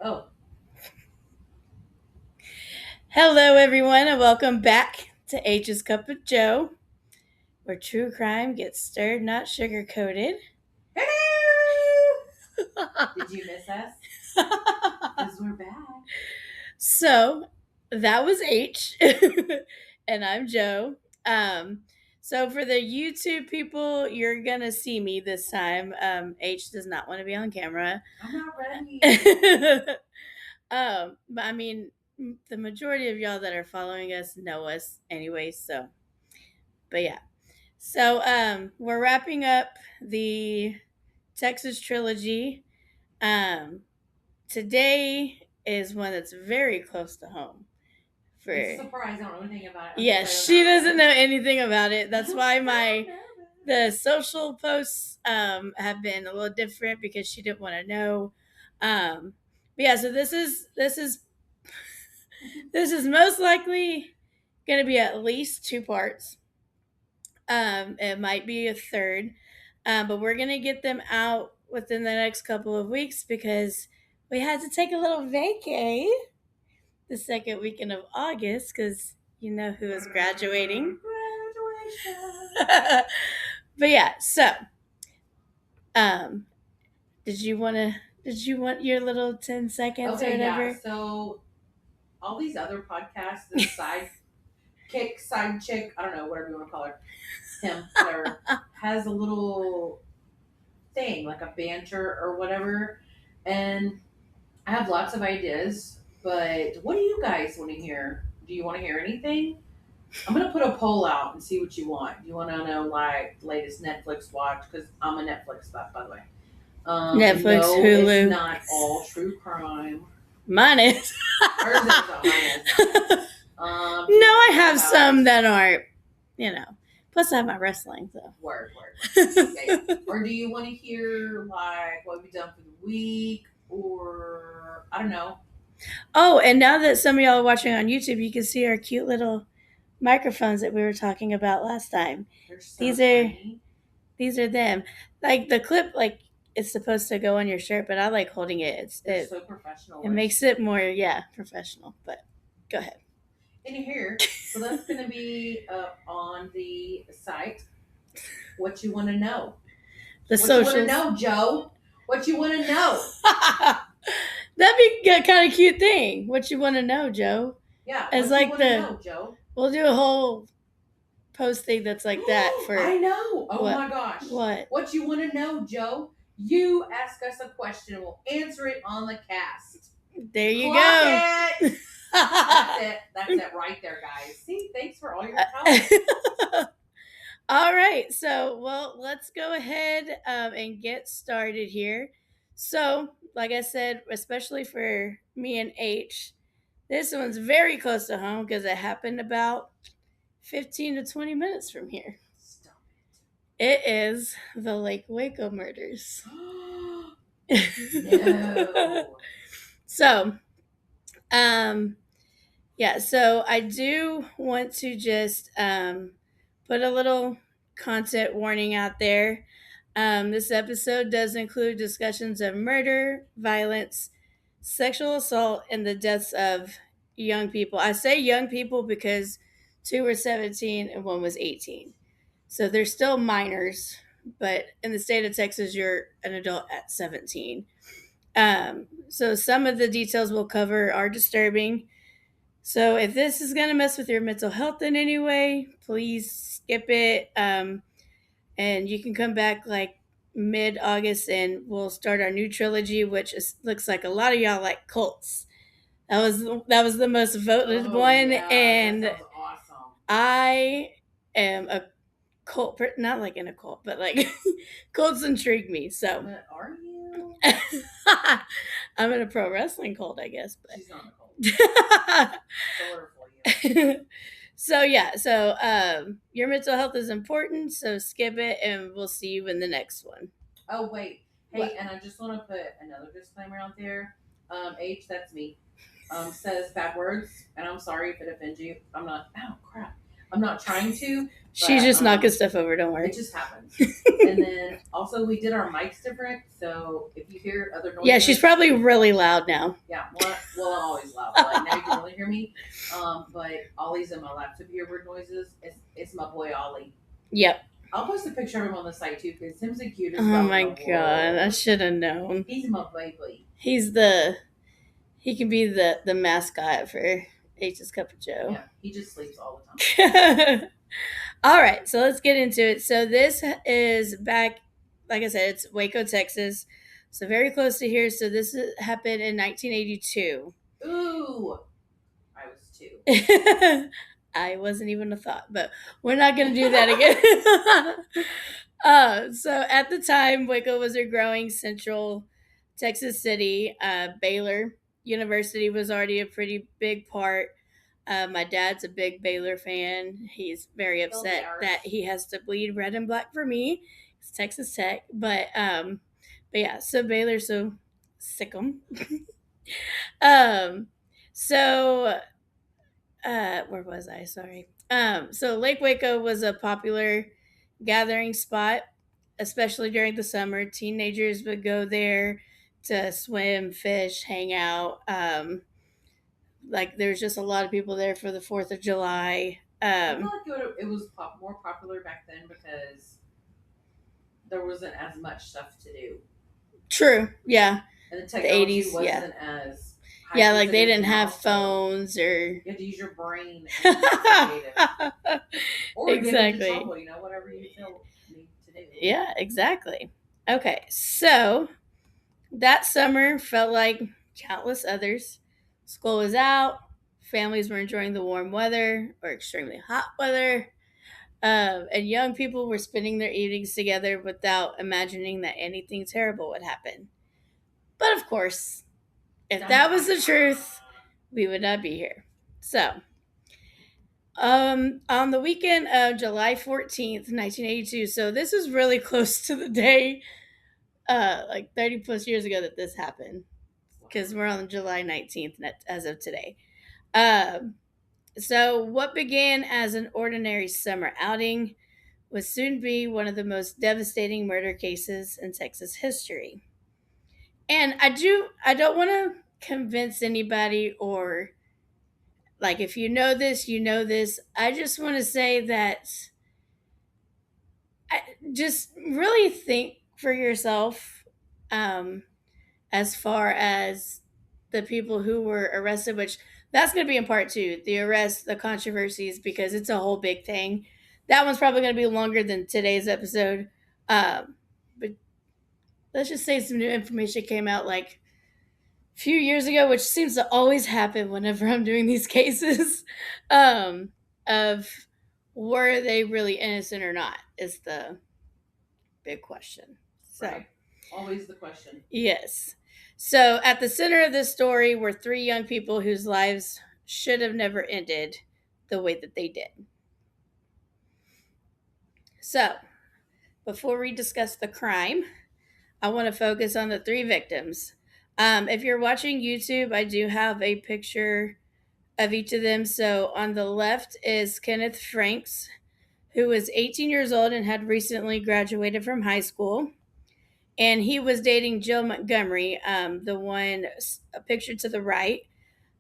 Oh, Hello, everyone, and welcome back to H's Cup of Joe, where true crime gets stirred, not sugar coated. hello! Did you miss us? Because we're back. So that was H, and I'm Joe. Um, so for the YouTube people, you're gonna see me this time. H does not want to be on camera. I'm not ready. But I mean, the majority of y'all that are following us know us anyway. But yeah. So we're wrapping up the Texas trilogy. Um, Today is one that's very close to home. For It's a surprise. I don't know anything about it. Yeah, she doesn't know anything about it. That's why the social posts have been a little different because she didn't want to know. But yeah, so this is most likely going to be at least two parts. It might be a third, but we're gonna get them out within the next couple of weeks because we had to take a little vacay the second weekend of August because you know who is graduating. Graduation. But yeah, so um, did you want to? Did you want your little 10 seconds or Okay, yeah. whatever? So all these other podcasts, the side kick, side chick, I don't know, whatever you want to call her, him, whatever, has a little thing like a banter or whatever, and I have lots of ideas. But what do you guys want to hear? Do you want to hear anything? I'm gonna put a poll out and see what you want. You want to know like latest Netflix watch because I'm a Netflix buff, by the way. And Netflix, no, it's Hulu. not all true crime. Mine is. Hers is not mine is. No, I have some that aren't, you know. Plus, I have my wrestling, so. Word. Okay. Or do you want to hear like what we've done for the week, or I don't know? Oh, and now that some of y'all are watching on YouTube, you can see our cute little microphones that we were talking about last time. They're so These are tiny. these are them. Like the clip, like it's supposed to go on your shirt, but I like holding it. They're so professional. It makes it more professional. But go ahead. In here, so that's gonna be up on the site. What you want to know? The What you want to socials. know, Joe? What you want to know? That'd be a kind of cute thing. What you want to know, Joe? Yeah, It's what you like want to know, Joe? We'll do a whole post thing that's like that for. I know. Oh what? my gosh. What? What you want to know, Joe? You ask us a question and we'll answer it on the cast. There you Clock go. It. That's it. That's it right there, guys. See, thanks for all your help. All right. So, well, let's go ahead and get started here. So, like I said, especially for me and H, this one's very close to home because it happened about 15 to 20 minutes from here. Stop It is the Lake Waco murders. No. So, yeah, so I do want to just put a little content warning out there. This episode does include discussions of murder, violence, sexual assault, and the deaths of young people. I say young people because two were 17 and one was 18. So they're still minors, but in the state of Texas, you're an adult at 17. So some of the details we'll cover are disturbing. So if this is going to mess with your mental health in any way, please skip it. And you can come back like mid-August and we'll start our new trilogy, which looks like a lot of y'all like cults. That was the most voted one, Yeah, and that sounds awesome. I am a cult, not like in a cult, but like cults intrigue me. So, but are you? I'm in a pro wrestling cult, I guess. But she's not a cult. For you. So yeah, so your mental health is important. So skip it, and we'll see you in the next one. Oh wait, hey, what? And I just want to put another disclaimer out there. H, that's me. Says bad words, and I'm sorry if it offends you. I'm not. Oh crap! I'm not trying to. She's But, just knocking stuff over. Don't worry. It just happens. And then also we did our mics different, so if you hear other noises, Yeah, she's probably really loud now. yeah. Well, I'm always loud. But like now you can really hear me. But Ollie's in my lap. So if you hear weird noises, it's my boy Ollie. Yep. I'll post a picture of him on the site too because him's the cutest. Oh dog my in the god, world. I should have known. He's my baby. He can be the mascot for H's Cup of Joe. Yeah, he just sleeps all the time. All right, so let's get into it. So this is back, like I said, it's Waco, Texas, so very close to here. So this happened in 1982. Ooh, I was 2. I wasn't even a thought, but we're not going to do that again. So at the time, Waco was a growing central Texas city. Baylor University was already a pretty big part. My dad's a big Baylor fan. He's very upset that he has to bleed red and black for me. It's Texas Tech, but yeah. So Baylor, so sick 'em. So where was I? Sorry. So Lake Waco was a popular gathering spot, especially during the summer. Teenagers would go there to swim, fish, hang out. Like there's just a lot of people there for the 4th of July. I feel like it was more popular back then because there wasn't as much stuff to do. True. Yeah. And the technology 80s, wasn't as high yeah, as like it they is didn't now, have so phones or you had to use your brain and be creative. Or exactly. get into trouble, whatever you feel need to do. Yeah, exactly. Okay, so that summer felt like countless others. School was out, families were enjoying the warm weather or extremely hot weather, and young people were spending their evenings together without imagining that anything terrible would happen. But of course, if that was the truth, we would not be here. So, on the weekend of July 14th, 1982, so this is really close to the day, like 30 plus years ago that this happened, because we're on July 19th as of today. So, what began as an ordinary summer outing would soon be one of the most devastating murder cases in Texas history. And I don't want to convince anybody or like if you know this, you know this. I just want to say that just really think for yourself as far as the people who were arrested, which that's going to be in part 2, the arrest, the controversies, because it's a whole big thing. That one's probably going to be longer than today's episode. But let's just say some new information came out like a few years ago, which seems to always happen whenever I'm doing these cases, of were they really innocent or not is the big question. So, right. Always the question. Yes. So at the center of this story were 3 young people whose lives should have never ended the way that they did. So, before we discuss the crime, I want to focus on the 3 victims. If you're watching YouTube, I do have a picture of each of them. So on the left is Kenneth Franks, who was 18 years old and had recently graduated from high school. And he was dating Jill Montgomery, the one pictured to the right.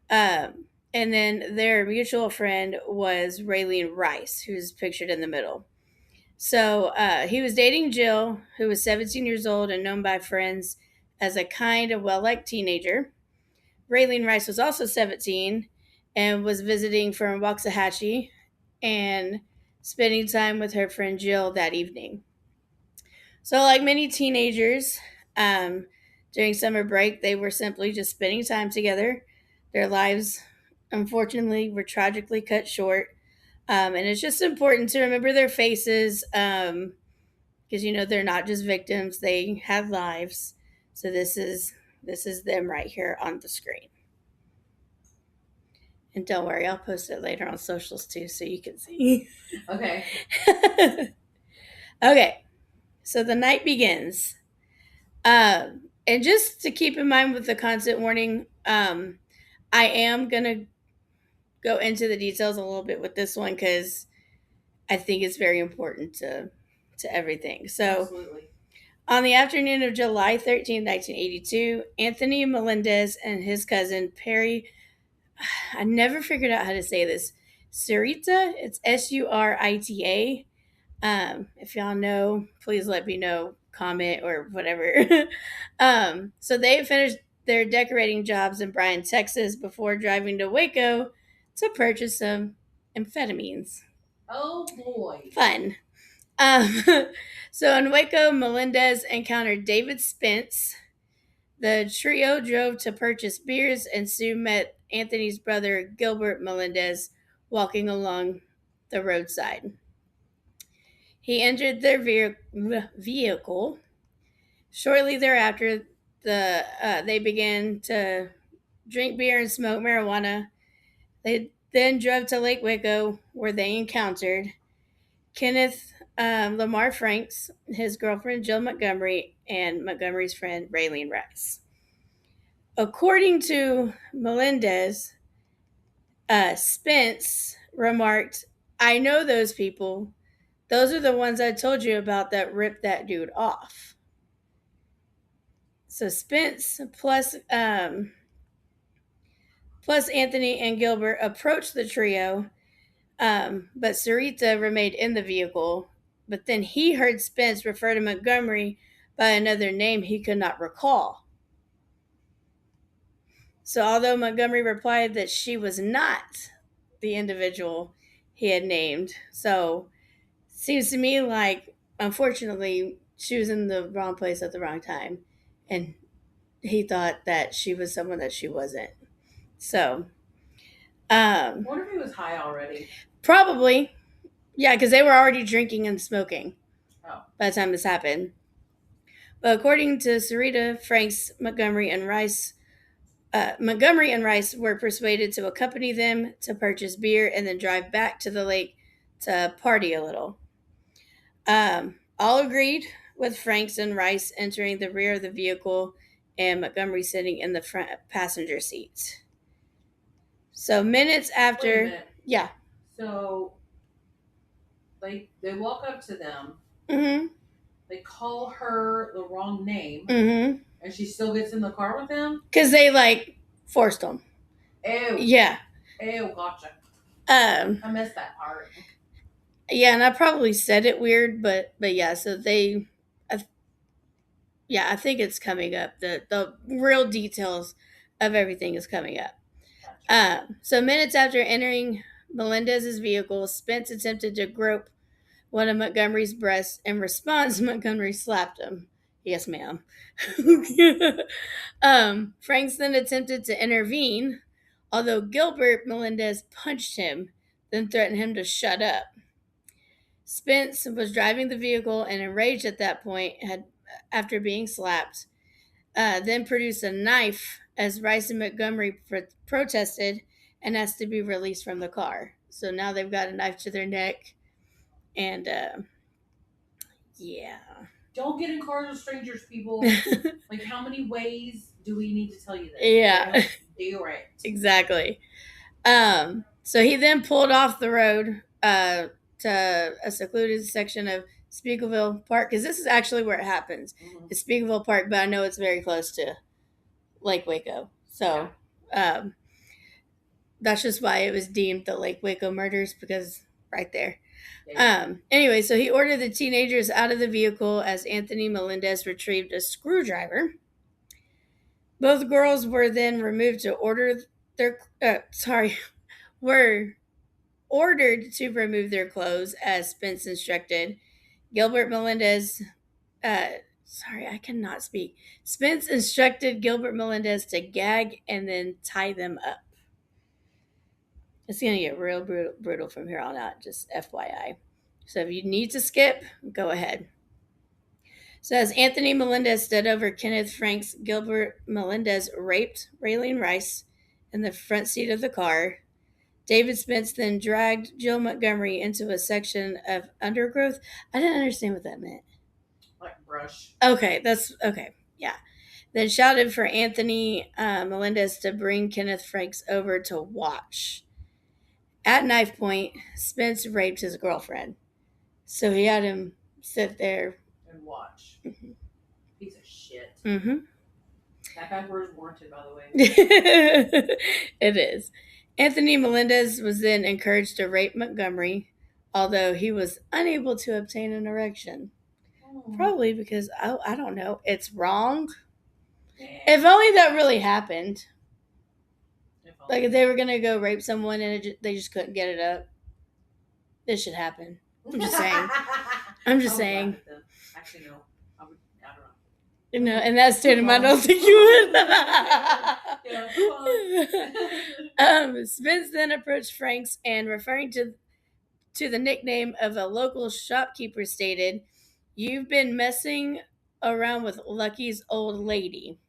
And then their mutual friend was Raylene Rice, who's pictured in the middle. So he was dating Jill, who was 17 years old and known by friends as a kind and well-liked teenager. Raylene Rice was also 17 and was visiting from Waxahachie and spending time with her friend Jill that evening. So, like many teenagers, during summer break, they were simply just spending time together. Their lives, unfortunately, were tragically cut short. And it's just important to remember their faces because, they're not just victims. They have lives. So this is them right here on the screen. And don't worry, I'll post it later on socials too so you can see. Okay. Okay. So the night begins. And just to keep in mind with the content warning, I am going to go into the details a little bit with this one because I think it's very important to everything. So, Absolutely. on the afternoon of July 13th, 1982, Anthony Melendez and his cousin Perry, I never figured out how to say this, Surita, it's Surita. If y'all know, please let me know, comment or whatever. So they finished their decorating jobs in Bryan, Texas before driving to Waco to purchase some amphetamines. Oh boy. Fun. Um, so in Waco, Melendez encountered David Spence. The trio drove to purchase beers, and soon met Anthony's brother, Gilbert Melendez, walking along the roadside. He entered their vehicle. Shortly thereafter, they began to drink beer and smoke marijuana. They then drove to Lake Waco, where they encountered Kenneth Lamar Franks, his girlfriend Jill Montgomery, and Montgomery's friend Raylene Rice. According to Melendez, Spence remarked, "I know those people. Those are the ones I told you about that ripped that dude off." So Spence plus Anthony and Gilbert approached the trio, but Sarita remained in the vehicle. But then he heard Spence refer to Montgomery by another name he could not recall. So although Montgomery replied that she was not the individual he had named, so seems to me like, unfortunately, she was in the wrong place at the wrong time, and he thought that she was someone that she wasn't. So, I wonder if he was high already. probably, yeah, because they were already drinking and smoking Oh. by the time this happened. But according to Sarita, Franks, Montgomery and Rice were persuaded to accompany them to purchase beer and then drive back to the lake to party a little. All agreed, with Franks and Rice entering the rear of the vehicle and Montgomery sitting in the front passenger seat. So minutes after, Wait a minute. yeah. So they walk up to them. Mm-hmm. They call her the wrong name, Mm-hmm. and she still gets in the car with them. Because they forced them. Ew. Yeah. Ew. Gotcha. I missed that part. Yeah, and I probably said it weird, but yeah. So I think it's coming up. The real details of everything is coming up. Gotcha. So minutes after entering Melendez's vehicle, Spence attempted to grope one of Montgomery's breasts. In response, Montgomery slapped him. Yes, ma'am. Franks then attempted to intervene, although Gilbert Melendez punched him, then threatened him to shut up. Spence was driving the vehicle and enraged at that point, after being slapped, then produced a knife as Rice and Montgomery protested and asked to be released from the car. So now they've got a knife to their neck, and yeah. Don't get in cars with strangers, people. Like, how many ways do we need to tell you this? Yeah. Don't do it. Exactly. So he then pulled off the road to a secluded section of Speakleville Park, because this is actually where it happens. Mm-hmm. It's Speakleville Park, but I know it's very close to Lake Waco. So that's just why it was deemed the Lake Waco murders, because right there. Yeah. Anyway, so he ordered the teenagers out of the vehicle as Anthony Melendez retrieved a screwdriver. Both girls were then removed to were ordered to remove their clothes as Spence instructed. Gilbert Melendez, I cannot speak. Spence instructed Gilbert Melendez to gag and then tie them up. It's going to get real brutal from here on out, just FYI. So if you need to skip, go ahead. So as Anthony Melendez stood over Kenneth Franks, Gilbert Melendez raped Raylene Rice in the front seat of the car. David Spence then dragged Jill Montgomery into a section of undergrowth. I didn't understand what that meant. Like brush. Okay, that's okay. Yeah. Then shouted for Anthony Melendez to bring Kenneth Franks over to watch. At knife point, Spence raped his girlfriend. So he had him sit there and watch. Mm-hmm. Piece of shit. Mm-hmm. That bad word is warranted, by the way. It is. Anthony Melendez was then encouraged to rape Montgomery, although he was unable to obtain an erection. Probably because, I don't know, it's wrong. If only that really happened. Like if they were going to go rape someone and they just couldn't get it up. This should happen. I'm just saying. I'm just saying. Actually, no. I don't know. No, in that state of mind, I don't think you would. Spence then approached Franks and, referring to the nickname of a local shopkeeper, stated, "You've been messing around with Lucky's old lady."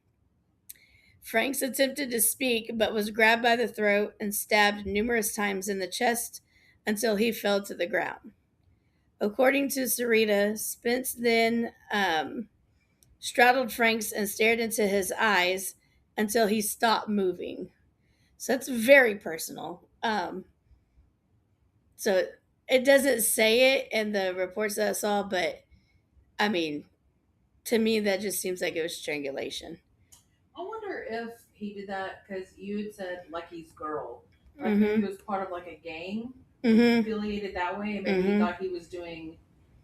Franks attempted to speak, but was grabbed by the throat and stabbed numerous times in the chest until he fell to the ground. According to Sarita, Spence then straddled Franks and stared into his eyes until he stopped moving. So that's very personal. So it doesn't say it in the reports that I saw, but I mean, to me, that just seems like it was strangulation. I wonder if he did that because you had said Lucky's girl. Like maybe he was part of like a gang affiliated that way, and maybe he thought he was doing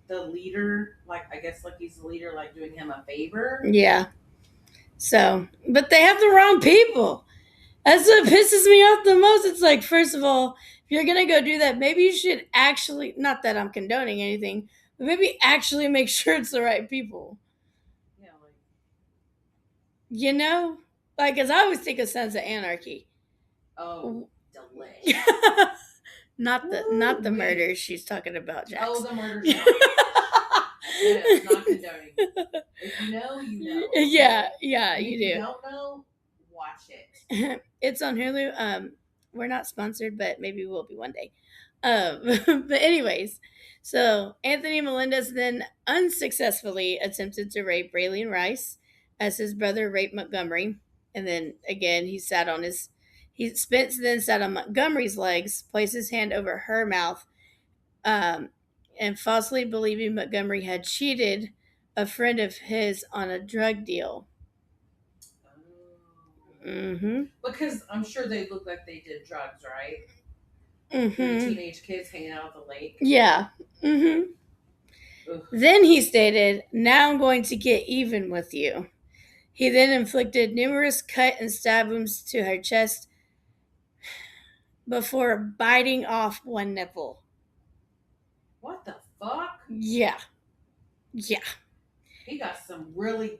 the leader, like I guess Lucky's the leader, like doing him a favor. Yeah. So, but they have the wrong people. That's what pisses me off the most. It's like, first of all, if you're going to go do that, maybe you should actually, not that I'm condoning anything, but maybe actually make sure it's the right people. Yeah, like. You know? Like, because I always think of Sons of Anarchy. Oh, delicious. Not the murders she's talking about, Jax. Oh, the murders. Yeah, not condoning. If you know, you know. Yeah, and you if do. You don't know, watch it. It's on Hulu. We're not sponsored, but maybe we'll be one day. But anyways, so Anthony Melendez then unsuccessfully attempted to rape Raylene Rice as his brother raped Montgomery. And then again, Spence then sat on Montgomery's legs, placed his hand over her mouth, and falsely believing Montgomery had cheated a friend of his on a drug deal. Mm-hmm. Because I'm sure they look like they did drugs, right? Mm-hmm. The teenage kids hanging out at the lake. Yeah. Mm-hmm. Then he stated, "Now I'm going to get even with you." He then inflicted numerous cut and stab wounds to her chest before biting off one nipple. What the fuck? Yeah. He got some really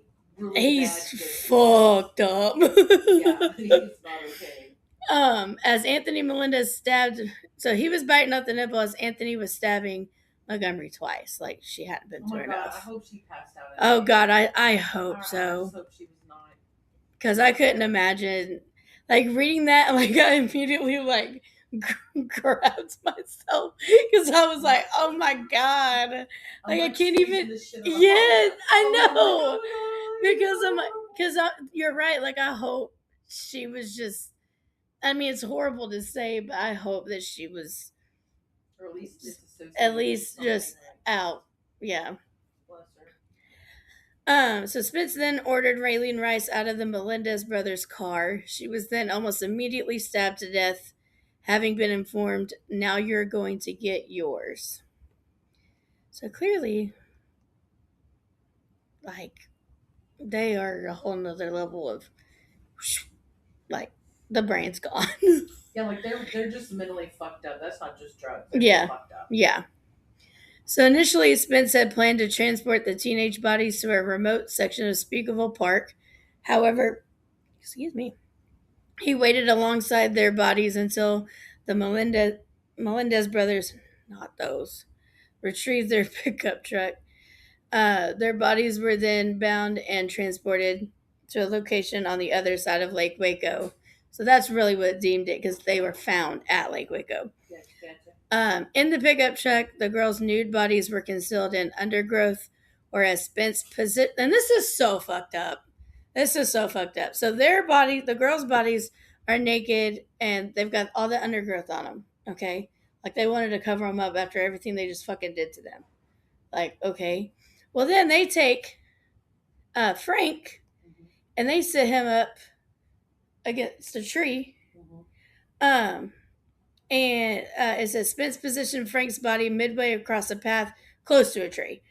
He's fucked up. Yeah, he's not okay. As Anthony Melendez stabbed, so he was biting off the nipple as Anthony was stabbing Montgomery twice. Like she hadn't been through enough. I hope she passed out. Oh God, I hope so. I just hope she was not. Because I couldn't imagine, like reading that, like I immediately like grabbed myself because I was like, oh my God, like I can't even. Yes, I know. Because I'm like, you're right. Like I hope she was just. I mean, it's horrible to say, but I hope that she was, or at least just out. Yeah. Bless her. So Spence then ordered Raylene Rice out of the Melendez brothers' car. She was then almost immediately stabbed to death, having been informed, "Now you're going to get yours." So clearly, like, they are a whole nother level of, like, the brain's gone. Yeah, like they're just mentally fucked up. That's not just drugs. Yeah. Fucked up. Yeah. So initially, Spence had planned to transport the teenage bodies to a remote section of Speakerville Park. However, he waited alongside their bodies until the Melendez brothers, not those, retrieved their pickup truck. Their bodies were then bound and transported to a location on the other side of Lake Waco. So that's really what deemed it, because they were found at Lake Waco. In the pickup truck, the girls' nude bodies were concealed in undergrowth, or as Spence positioned. And this is so fucked up. So their body, the girls' bodies, are naked and they've got all the undergrowth on them. Okay. Like they wanted to cover them up after everything they just fucking did to them. Like, okay. Well, then they take Frank and they set him up against a tree. Um, and it says Spence positioned Frank's body midway across a path close to a tree.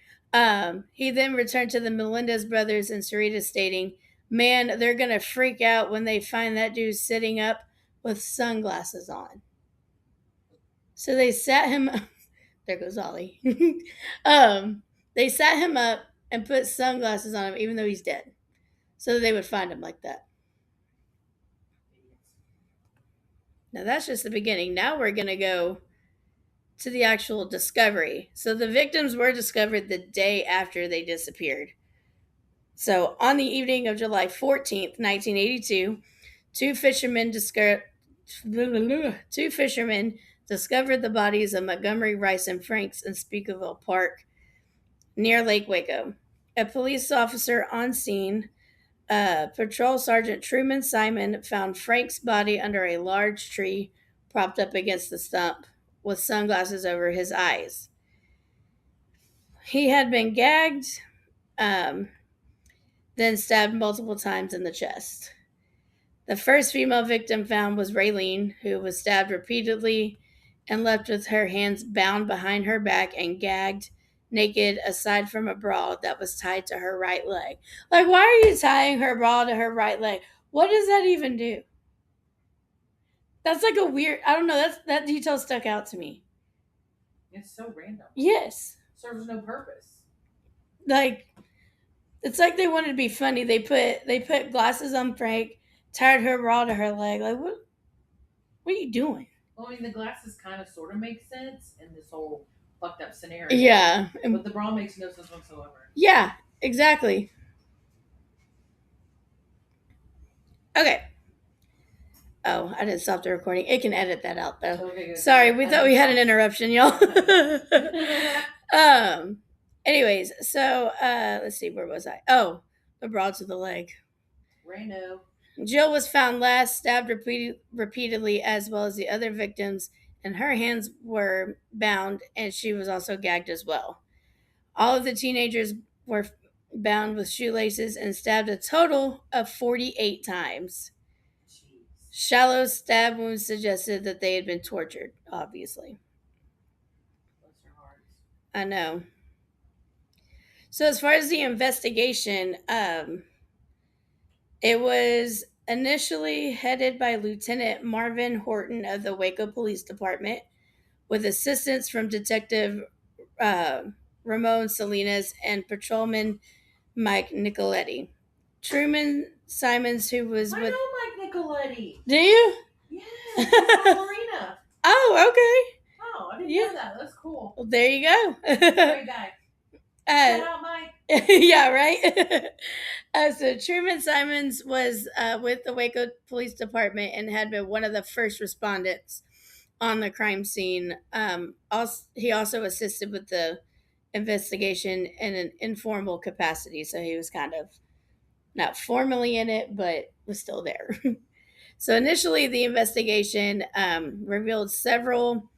He then returned to the Melendez brothers and Sarita, stating, "Man, they're gonna freak out when they find that dude sitting up with sunglasses on." So they sat him. There goes Ollie. They sat him up and put sunglasses on him, even though he's dead, so they would find him like that. Now that's just the beginning. Now we're gonna go to the actual discovery. So the victims were discovered the day after they disappeared. So on the evening of July 14th, 1982, two fishermen discovered the bodies of Montgomery Rice and Franks in Speakerville Park near Lake Waco. A police officer on scene, Patrol Sergeant Truman Simon, found Frank's body under a large tree propped up against the stump with sunglasses over his eyes. He had been gagged, then stabbed multiple times in the chest. The first female victim found was Raylene, who was stabbed repeatedly and left with her hands bound behind her back and gagged naked aside from a bra that was tied to her right leg. Like, why are you tying her bra to her right leg? What does that even do? That's like a weird, I don't know, that detail stuck out to me. It's so random. Yes. Serves no purpose. Like, it's like they wanted to be funny. They put glasses on Frank, tied her bra to her leg. Like, what are you doing? Well, I mean, the glasses kind of sort of make sense in this whole fucked up scenario. Yeah. But the bra makes no sense whatsoever. Yeah, exactly. Okay. Oh, I didn't stop the recording. It can edit that out though. Okay, good. Sorry, we thought we had an interruption, y'all. Anyways, so let's see, where was I? Oh, the bra to the leg. Rando. Jill was found last, stabbed repeatedly, as well as the other victims, and her hands were bound, and she was also gagged as well. All of the teenagers were bound with shoelaces and stabbed a total of 48 times. Jeez. Shallow stab wounds suggested that they had been tortured, obviously. Bless their hearts. I know. So as far as the investigation, it was initially headed by Lieutenant Marvin Horton of the Waco Police Department, with assistance from Detective Ramon Salinas and Patrolman Mike Nicoletti. Truman Simons, who was I know Mike Nicoletti. Do you? Yes, ballerina. Oh, okay. Oh, I didn't know that. That's cool. Well, there you go. Great guy. Shout out, Mike. Yeah, right? So Truman Simons was with the Waco Police Department and had been one of the first respondents on the crime scene. He also assisted with the investigation in an informal capacity, so he was kind of not formally in it, but was still there. So initially, the investigation revealed several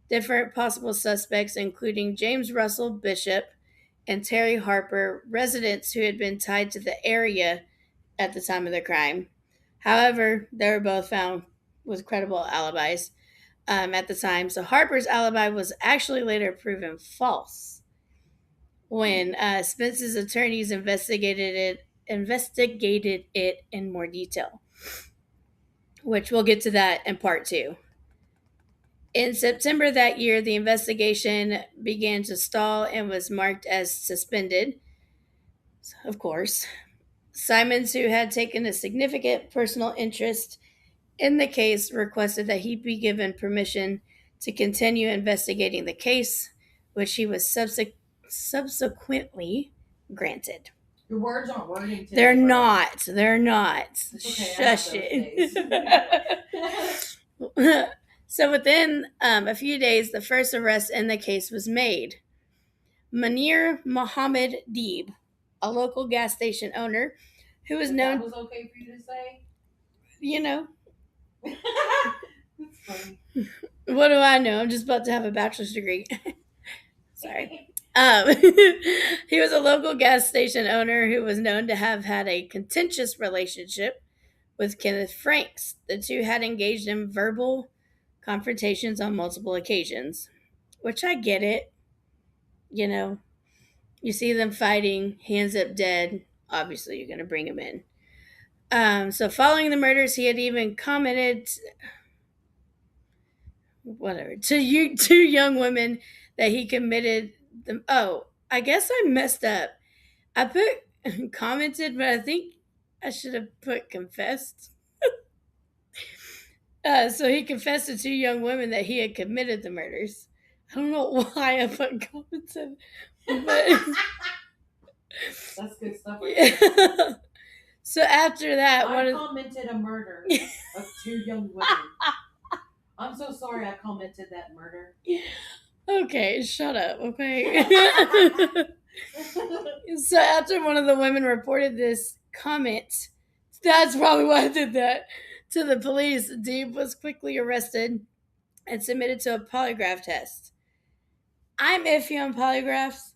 different possible suspects, including James Russell Bishop and Terry Harper, residents who had been tied to the area at the time of the crime. However, they were both found with credible alibis at the time. So Harper's alibi was actually later proven false when Spence's attorneys investigated it in more detail, which we'll get to that in part 2. In September that year, the investigation began to stall and was marked as suspended. Of course, Simons, who had taken a significant personal interest in the case, requested that he be given permission to continue investigating the case, which he was subsequently granted. Your words aren't wording today. They're not. They're not. It's okay, Shush it. So within a few days, the first arrest in the case was made. Munir Mohammed Deeb, a local gas station owner who was known... That was okay for you to say? You know. That's funny. What do I know? I'm just about to have a bachelor's degree. Sorry. He was a local gas station owner who was known to have had a contentious relationship with Kenneth Franks. The two had engaged in verbal confrontations on multiple occasions, which I get it. You know, you see them fighting, hands up dead. Obviously, you're going to bring him in. So, following the murders, he had even commented, whatever, to you, two young women that he committed them. Oh, I guess I messed up. I put commented, but I think I should have put confessed. So he confessed to two young women that he had committed the murders. I don't know why I put commented, but That's good stuff. Right there. yeah. So after that, I commented a murder of two young women. I'm so sorry I commented that murder. Okay, shut up, okay? So after one of the women reported this comment, that's probably why I did that, to the police, Deeb was quickly arrested and submitted to a polygraph test. I'm iffy on polygraphs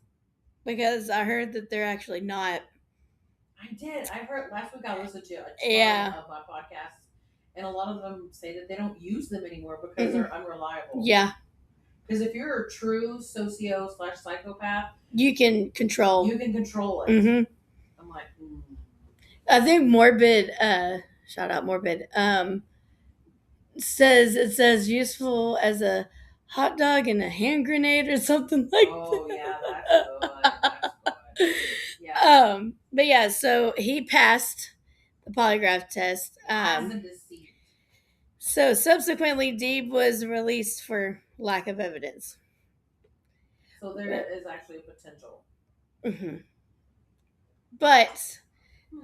because I heard that they're actually not. I did. I heard last week I listened to a ton Yeah. of my podcasts, and a lot of them say that they don't use them anymore because they're unreliable. Yeah. Because if you're a true socio/psychopath, You can control. you can control it. Mm-hmm. I'm like, I think Morbid, shout out Morbid, says useful as a hot dog and a hand grenade or something like that. Oh yeah, that's good. That's good. Yeah. But yeah, so he passed the polygraph test. Lies and deceit. So subsequently, Deeb was released for lack of evidence. So there is actually a potential. Mm-hmm. But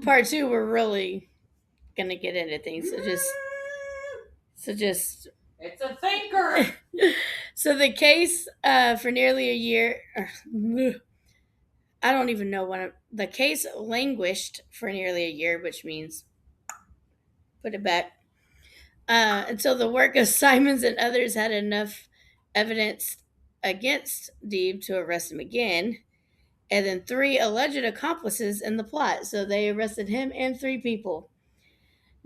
part two, we're really gonna get into things. So just. It's a thinker. So the case for nearly a year. I don't even know when the case languished for nearly a year, which means put it back until the work of Simons and others had enough evidence against Deeb to arrest him again, and then 3 alleged accomplices in the plot. So they arrested him and 3 people.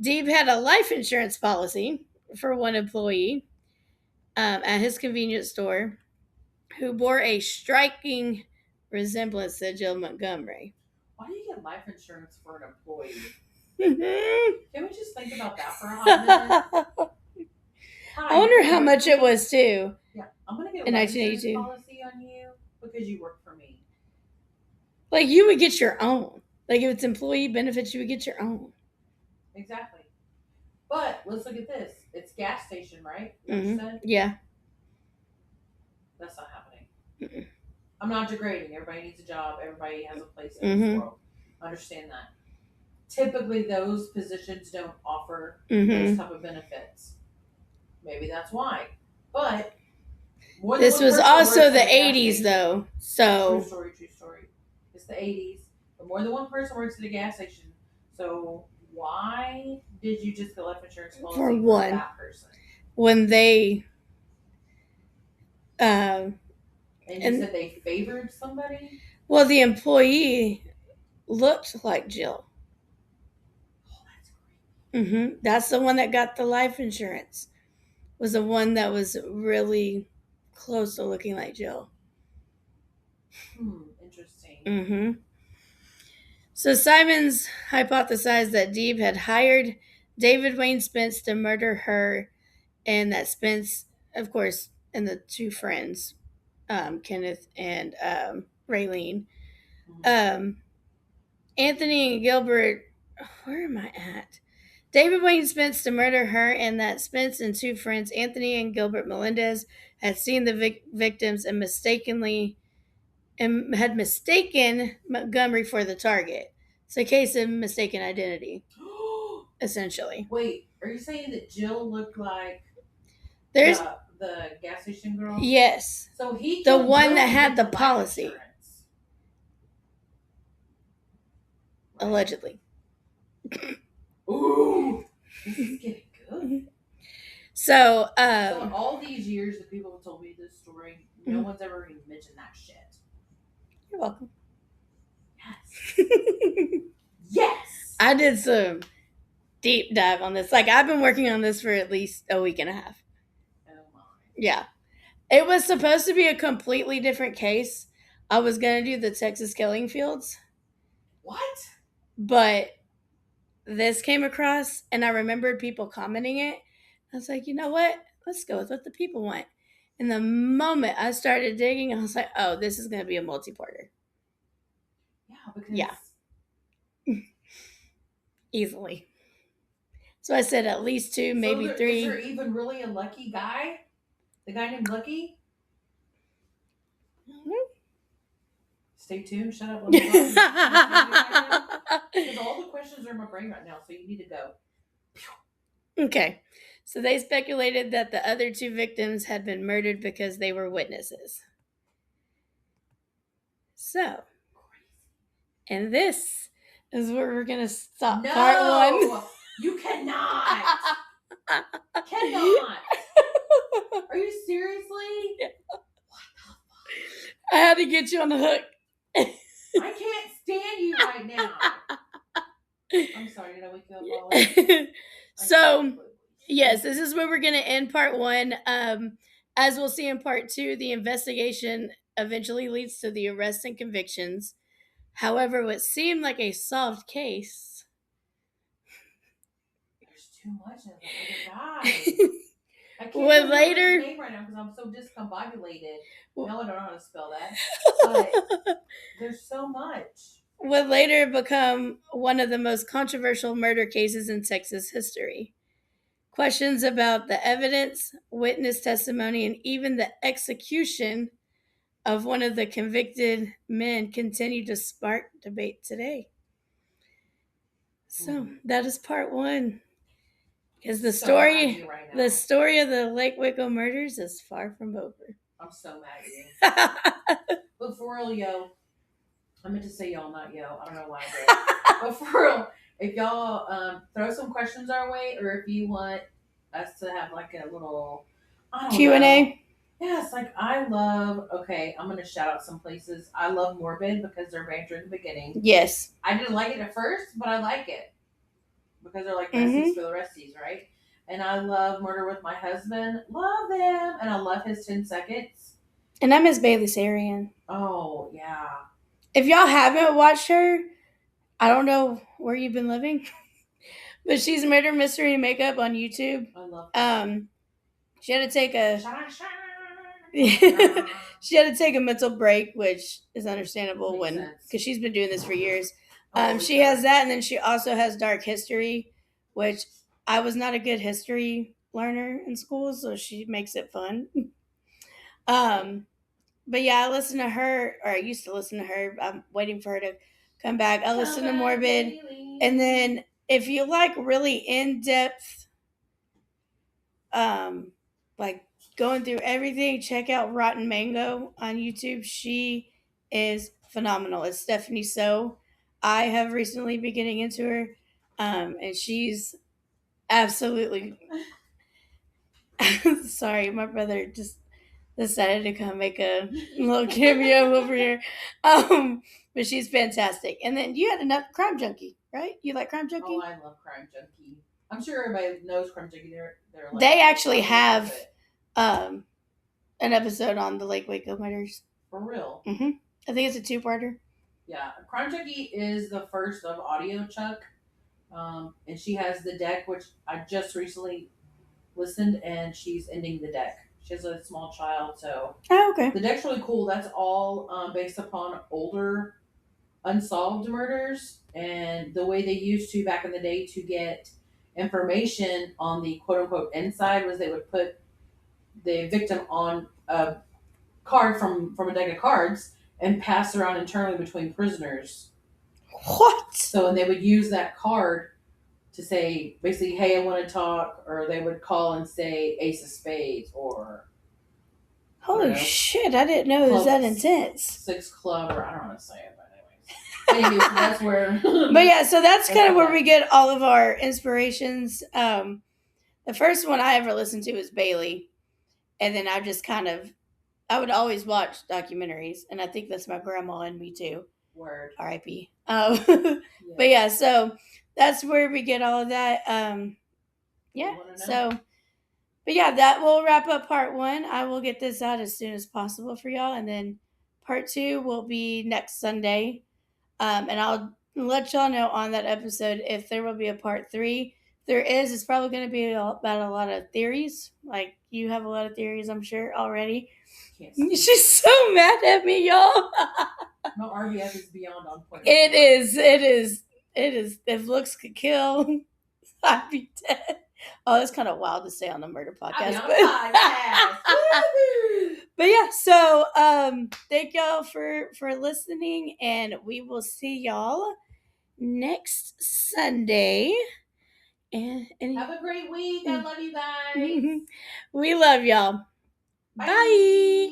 Deeb had a life insurance policy for one employee at his convenience store who bore a striking resemblance to Jill Montgomery. Why do you get life insurance for an employee? I Can we just think about that for a hot minute? I wonder how much it was too. Yeah, I'm gonna get a In life insurance 1982. policy on you because you work for me. Like you would get your own. Like if it's employee benefits, you would get your own. Exactly. But let's look at this. It's gas station, right? Mm-hmm. Yeah. That's not happening. Mm-mm. I'm not degrading. Everybody needs a job. Everybody has a place in this world. I understand that. Typically, those positions don't offer those type of benefits. Maybe that's why. But this was also the 80s, though. So true story. It's the 80s. But more than one person works at a gas station. So why did you just get life insurance policy for one that person? When they and you said they favored somebody? Well, the employee looked like Jill. Oh, that's great. Mm-hmm. That's the one that got the life insurance. Was the one that was really close to looking like Jill. Interesting. Mm-hmm. So Simons hypothesized that Deeb had hired David Wayne Spence to murder her, and that Spence, of course, and the 2 friends, Kenneth and Raylene, Anthony and Gilbert. Where am I at? David Wayne Spence to murder her, and that Spence and 2 friends, Anthony and Gilbert Melendez, had seen the victims and had mistaken Montgomery for the target. It's a case of mistaken identity, essentially. Wait, are you saying that Jill looked like the gas station girl? Yes. So he the one that had the policy. Insurance. Allegedly. Ooh, this is getting good. So, So in all these years that people have told me this story, no one's ever even mentioned that shit. You're welcome. Yes. Yes. I did some deep dive on this. Like, I've been working on this for at least a week and a half. Oh my. Yeah. It was supposed to be a completely different case. I was going to do the Texas killing fields. What? But this came across, and I remembered people commenting it. I was like, you know what? Let's go with what the people want. And the moment I started digging, I was like, oh, this is going to be a multi-parter. Yeah, because Yeah. Easily. So I said at least two, maybe three. Is there even really a Lucky guy? The guy named Lucky? Stay tuned. Shut up. Let me talk. Because all the questions are in my brain right now, so you need to go. Okay. So they speculated that the other two victims had been murdered because they were witnesses. So, and this is where we're going to stop part one. You cannot. Cannot. Are you seriously? Yeah. What the fuck? I had to get you on the hook. I can't stand you right now. I'm sorry, did I wake you up all So, yes, this is where we're going to end part one. As we'll see in part two, the investigation eventually leads to the arrests and convictions. However, what seemed like a solved case. There's too much of the other guy. I can't remember his name right now because I'm so discombobulated. No, I don't know how to spell that. But there's so much. Would later become one of the most controversial murder cases in Texas history. Questions about the evidence, witness testimony, and even the execution of one of the convicted men continue to spark debate today. So that is part one. Because the story of the Lake Waco murders is far from over. I'm so mad at you. But for real, yo, I meant to say y'all, not yo. I don't know why I did. But for real, if y'all throw some questions our way, or if you want us to have like a little Q&A. Yes, like I love. Okay, I'm gonna shout out some places. I love Morbid because they're banter in the beginning. Yes, I didn't like it at first, but I like it because they're like besties for the resties, right? And I love Murder with My Husband. Love them, and I love his 10 seconds. And I miss Bailey Sarian. Oh yeah. If y'all haven't watched her, I don't know where you've been living, but she's Murder Mystery Makeup on YouTube. I love her. She had to take she had to take a mental break, which is understandable because she's been doing this for years. She has that, and then she also has Dark History, which I was not a good history learner in school, so she makes it fun. But yeah, I listen to her, or I used to listen to her. I'm waiting for her to come back. I listen to Morbid, and then if you like really in-depth, like going through everything, check out Rotten Mango on YouTube. She is phenomenal. It's Stephanie So. I have recently been getting into her, and she's absolutely. Sorry, my brother just decided to come make a little cameo over here. But she's fantastic. And then you had enough Crime Junkie, right? You like Crime Junkie? Oh, I love Crime Junkie. I'm sure everybody knows Crime Junkie. They're like, they actually have an episode on the Lake Waco murders. For real? Mm-hmm. I think it's a 2-parter. Yeah, Crime Junkie is the first of Audio Chuck. And she has the deck, which I just recently listened, and she's ending the deck. She has a small child, so okay. The deck's really cool. That's all based upon older unsolved murders and the way they used to back in the day to get information on the quote unquote inside was they would put the victim on a card from a deck of cards and pass around internally between prisoners. What? So and they would use that card to say basically, hey, I want to talk, or they would call and say Ace of Spades or holy shit, I didn't know it was that intense. 6 club, or I don't know how to say it, but anyways. So that's where but yeah, so that's kind of where we get all of our inspirations. The The first one I ever listened to was Bailey, and then I just I would always watch documentaries, and I think that's my grandma and me too. Word. R.I.P. But yeah, so that's where we get all of that. Yeah, so, but yeah, that will wrap up part 1. I will get this out as soon as possible for y'all, and then part 2 will be next Sunday. And I'll let y'all know on that episode if there will be a part 3. If there is, it's probably going to be about a lot of theories. Like, you have a lot of theories, I'm sure, already. She's so mad at me, y'all. No, RBF is beyond on point. It is. If looks could kill, I'd be dead. Oh, that's kind of wild to say on the murder podcast. But yeah, so thank y'all for listening, and we will see y'all next Sunday. And have a great week. I love you guys. We love y'all. Bye. Bye.